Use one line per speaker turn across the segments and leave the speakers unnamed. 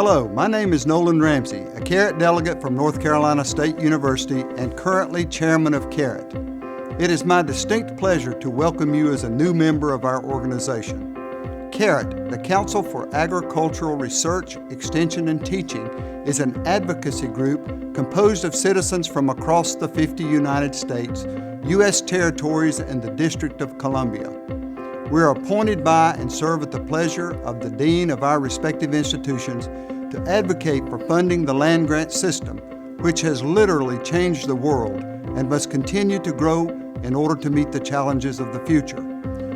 Hello, my name is Nolan Ramsey, a CARET delegate from North Carolina State University and currently chairman of CARET. It is my distinct pleasure to welcome you as a new member of our organization. CARET, the Council for Agricultural Research, Extension, and Teaching, is an advocacy group composed of citizens from across the 50 United States, U.S. territories, and the District of Columbia. We are appointed by and serve at the pleasure of the dean of our respective institutions to advocate for funding the land grant system, which has literally changed the world and must continue to grow in order to meet the challenges of the future.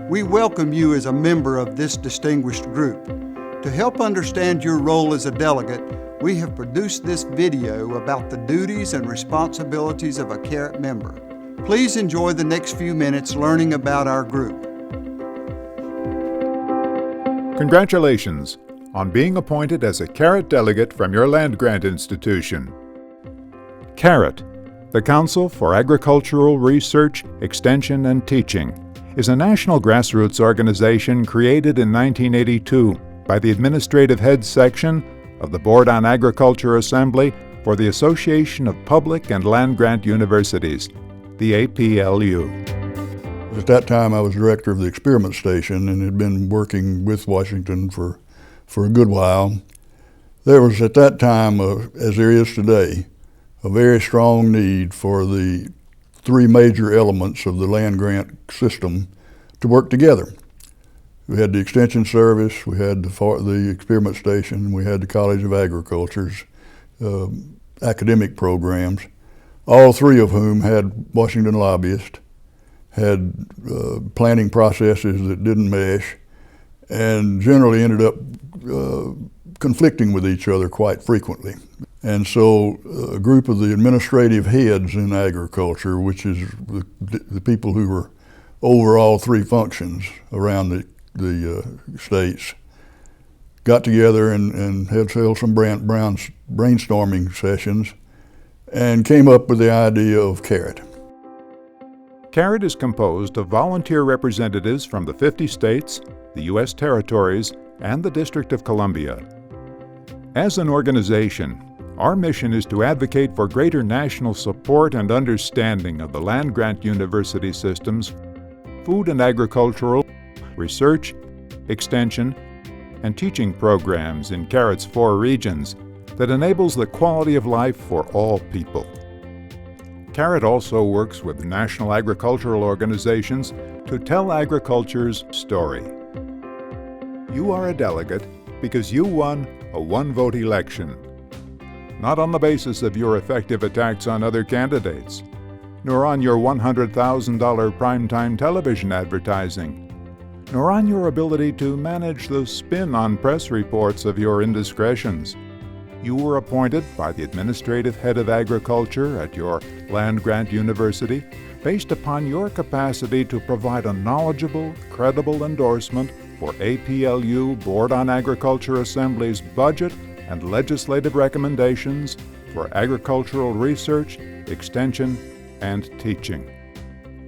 We welcome you as a member of this distinguished group. To help understand your role as a delegate, we have produced this video about the duties and responsibilities of a CARET member. Please enjoy the next few minutes learning about our group.
Congratulations on being appointed as a CARET delegate from your land-grant institution. CARET, the Council for Agricultural Research, Extension, and Teaching, is a national grassroots organization created in 1982 by the Administrative Heads Section of the Board on Agriculture Assembly for the Association of Public and Land-Grant Universities, the APLU.
At that time, I was director of the experiment station and had been working with Washington for a good while. There was at that time, as there is today, a very strong need for the three major elements of the land grant system to work together. We had the Extension Service, we had the experiment station, we had the College of Agriculture's academic programs, all three of whom had Washington lobbyists, had planning processes that didn't mesh, and generally ended up conflicting with each other quite frequently. And so a group of the administrative heads in agriculture, which is the people who were over all three functions around the states, got together and held some brainstorming sessions and came up with the idea of CARET.
CARET is composed of volunteer representatives from the 50 states, the U.S. territories, and the District of Columbia. As an organization, our mission is to advocate for greater national support and understanding of the land-grant university systems, food and agricultural, research, extension, and teaching programs in CARET's 4 regions that enables the quality of life for all people. CARET also works with national agricultural organizations to tell agriculture's story. You are a delegate because you won a one-vote election, not on the basis of your effective attacks on other candidates, nor on your $100,000 primetime television advertising, nor on your ability to manage the spin on press reports of your indiscretions. You were appointed by the administrative head of agriculture at your land-grant university based upon your capacity to provide a knowledgeable, credible endorsement for APLU Board on Agriculture Assembly's budget and legislative recommendations for agricultural research, extension, and teaching.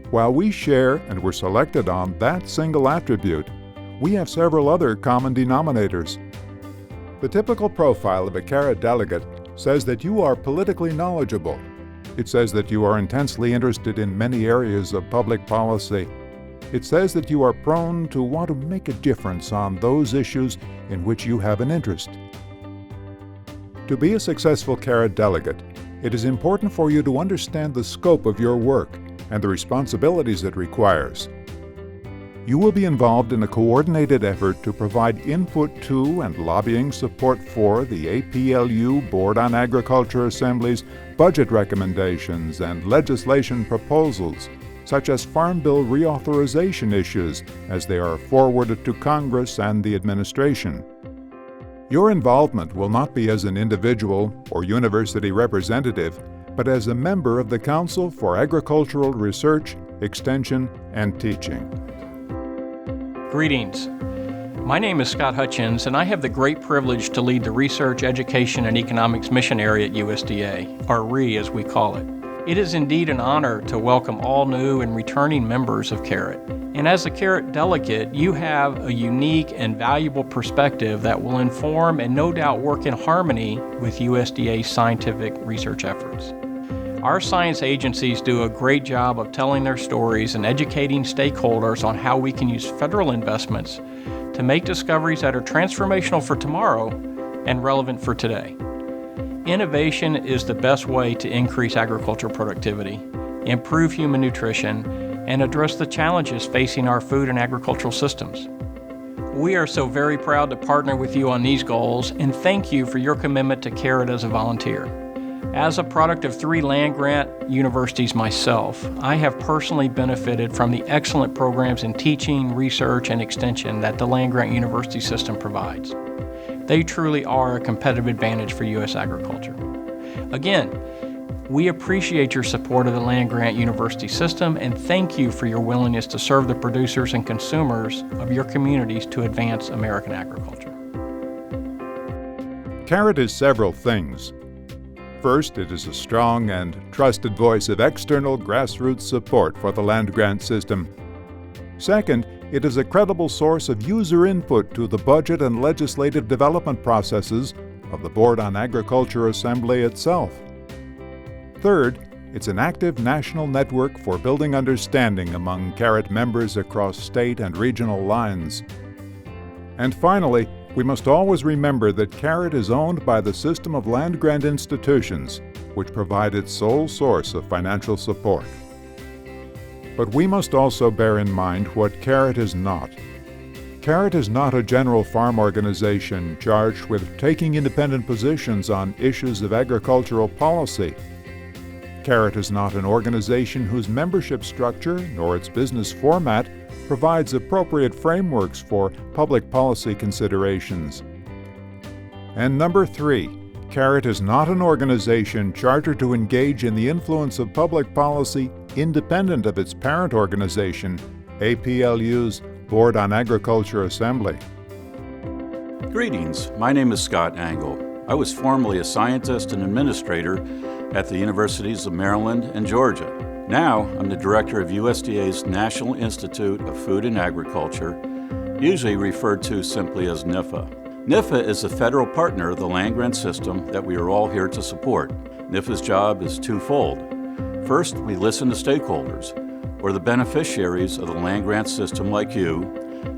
While we share and were selected on that single attribute, we have several other common denominators. The typical profile of a CARET delegate says that you are politically knowledgeable. It says that you are intensely interested in many areas of public policy. It says that you are prone to want to make a difference on those issues in which you have an interest. To be a successful CARET delegate, it is important for you to understand the scope of your work and the responsibilities it requires. You will be involved in a coordinated effort to provide input to and lobbying support for the APLU Board on Agriculture Assembly's budget recommendations and legislation proposals, such as Farm Bill reauthorization issues as they are forwarded to Congress and the administration. Your involvement will not be as an individual or university representative, but as a member of the Council for Agricultural Research, Extension, and Teaching.
Greetings. My name is Scott Hutchins, and I have the great privilege to lead the Research, Education, and Economics Mission Area at USDA, or RE as we call it. It is indeed an honor to welcome all new and returning members of CARET. And as a CARET delegate, you have a unique and valuable perspective that will inform and no doubt work in harmony with USDA's scientific research efforts. Our science agencies do a great job of telling their stories and educating stakeholders on how we can use federal investments to make discoveries that are transformational for tomorrow and relevant for today. Innovation is the best way to increase agricultural productivity, improve human nutrition, and address the challenges facing our food and agricultural systems. We are so very proud to partner with you on these goals and thank you for your commitment to CARET as a volunteer. As a product of 3 land-grant universities myself, I have personally benefited from the excellent programs in teaching, research, and extension that the land-grant university system provides. They truly are a competitive advantage for U.S. agriculture. Again, we appreciate your support of the land-grant university system and thank you for your willingness to serve the producers and consumers of your communities to advance American agriculture.
CARET is several things. First, it is a strong and trusted voice of external grassroots support for the land-grant system. Second, it is a credible source of user input to the budget and legislative development processes of the Board on Agriculture Assembly itself. Third, it's an active national network for building understanding among CARET members across state and regional lines. And finally, we must always remember that CARET is owned by the system of land-grant institutions, which provide its sole source of financial support. But we must also bear in mind what CARET is not. CARET is not a general farm organization charged with taking independent positions on issues of agricultural policy. CARET is not an organization whose membership structure nor its business format provides appropriate frameworks for public policy considerations. And number 3, CARET is not an organization chartered to engage in the influence of public policy independent of its parent organization, APLU's Board on Agriculture Assembly.
Greetings, my name is Scott Angle. I was formerly a scientist and administrator at the Universities of Maryland and Georgia. Now, I'm the director of USDA's National Institute of Food and Agriculture, usually referred to simply as NIFA. NIFA is a federal partner of the land-grant system that we are all here to support. NIFA's job is twofold. First, we listen to stakeholders, or the beneficiaries of the land-grant system like you,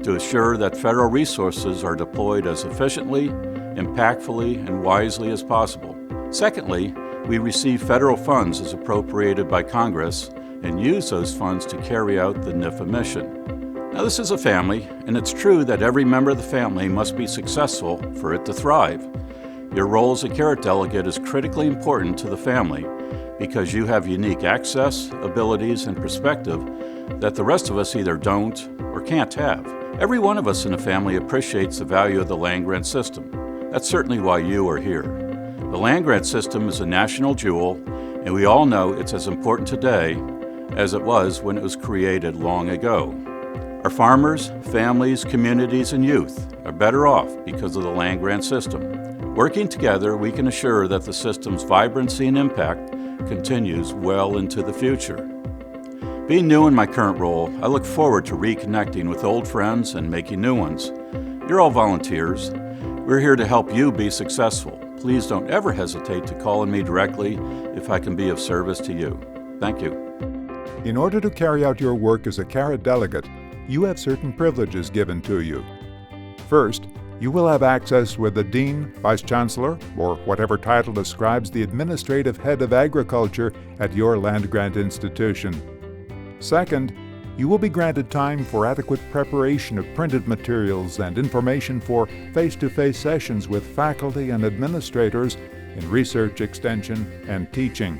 to assure that federal resources are deployed as efficiently, impactfully, and wisely as possible. Secondly, we receive federal funds as appropriated by Congress and use those funds to carry out the NIFA mission. Now, this is a family, and it's true that every member of the family must be successful for it to thrive. Your role as a CARET delegate is critically important to the family because you have unique access, abilities, and perspective that the rest of us either don't or can't have. Every one of us in the family appreciates the value of the land-grant system. That's certainly why you are here. The land-grant system is a national jewel, and we all know it's as important today as it was when it was created long ago. Our farmers, families, communities, and youth are better off because of the land-grant system. Working together, we can assure that the system's vibrancy and impact continues well into the future. Being new in my current role, I look forward to reconnecting with old friends and making new ones. You're all volunteers. We're here to help you be successful. Please don't ever hesitate to call on me directly if I can be of service to you. Thank you.
In order to carry out your work as a CARET delegate, you have certain privileges given to you. First, you will have access with the Dean, Vice Chancellor, or whatever title describes the administrative head of agriculture at your land-grant institution. Second, you will be granted time for adequate preparation of printed materials and information for face-to-face sessions with faculty and administrators in research, extension, and teaching.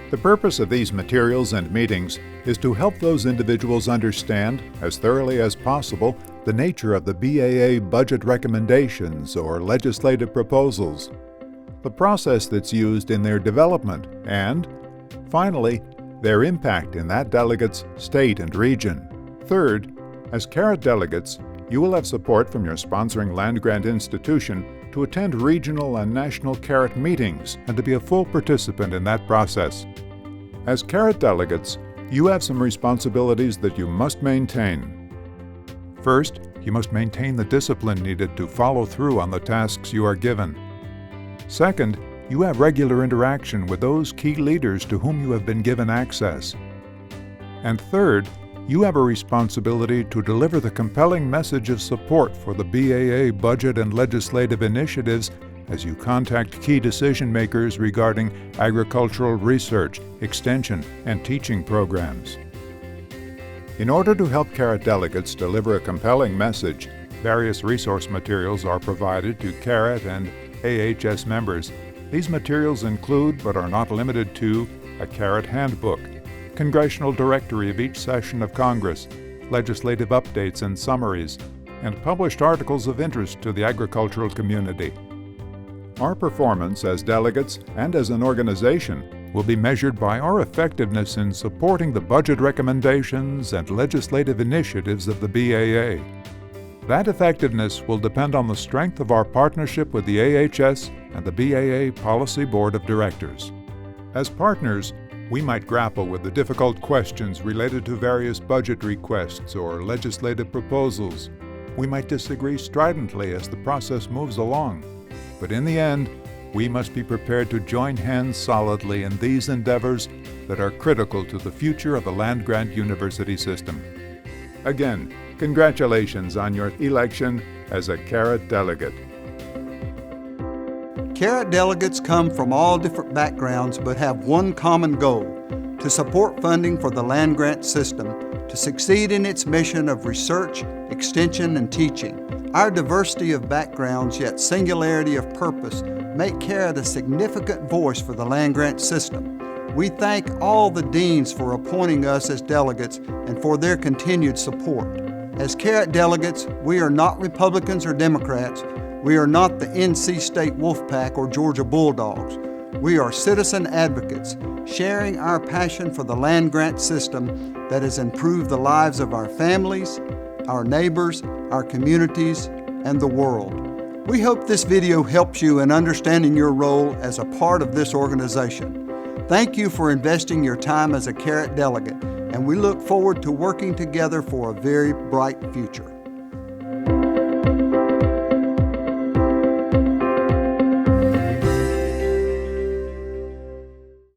The purpose of these materials and meetings is to help those individuals understand, as thoroughly as possible, the nature of the BAA budget recommendations or legislative proposals, the process that's used in their development, and, finally, their impact in that delegate's state and region. Third, as CARET delegates, you will have support from your sponsoring land-grant institution to attend regional and national CARET meetings and to be a full participant in that process. As CARET delegates, you have some responsibilities that you must maintain. First, you must maintain the discipline needed to follow through on the tasks you are given. Second, you have regular interaction with those key leaders to whom you have been given access. And third, you have a responsibility to deliver the compelling message of support for the BAA budget and legislative initiatives as you contact key decision makers regarding agricultural research, extension, and teaching programs. In order to help CARET delegates deliver a compelling message, various resource materials are provided to CARET and AHS members. These materials include, but are not limited to, a CARET handbook, congressional directory of each session of Congress, legislative updates and summaries, and published articles of interest to the agricultural community. Our performance as delegates and as an organization will be measured by our effectiveness in supporting the budget recommendations and legislative initiatives of the BAA. That effectiveness will depend on the strength of our partnership with the AHS and the BAA Policy Board of Directors. As partners, we might grapple with the difficult questions related to various budget requests or legislative proposals. We might disagree stridently as the process moves along. But in the end, we must be prepared to join hands solidly in these endeavors that are critical to the future of the land-grant university system. Again, congratulations on your election as a CARET delegate.
CARET delegates come from all different backgrounds but have one common goal: to support funding for the land-grant system to succeed in its mission of research, extension, and teaching. Our diversity of backgrounds yet singularity of purpose make CARET a significant voice for the land-grant system. We thank all the deans for appointing us as delegates and for their continued support. As CARET delegates, we are not Republicans or Democrats. We are not the NC State Wolfpack or Georgia Bulldogs. We are citizen advocates, sharing our passion for the land-grant system that has improved the lives of our families, our neighbors, our communities, and the world. We hope this video helps you in understanding your role as a part of this organization. Thank you for investing your time as a CARET delegate, and we look forward to working together for a very bright future.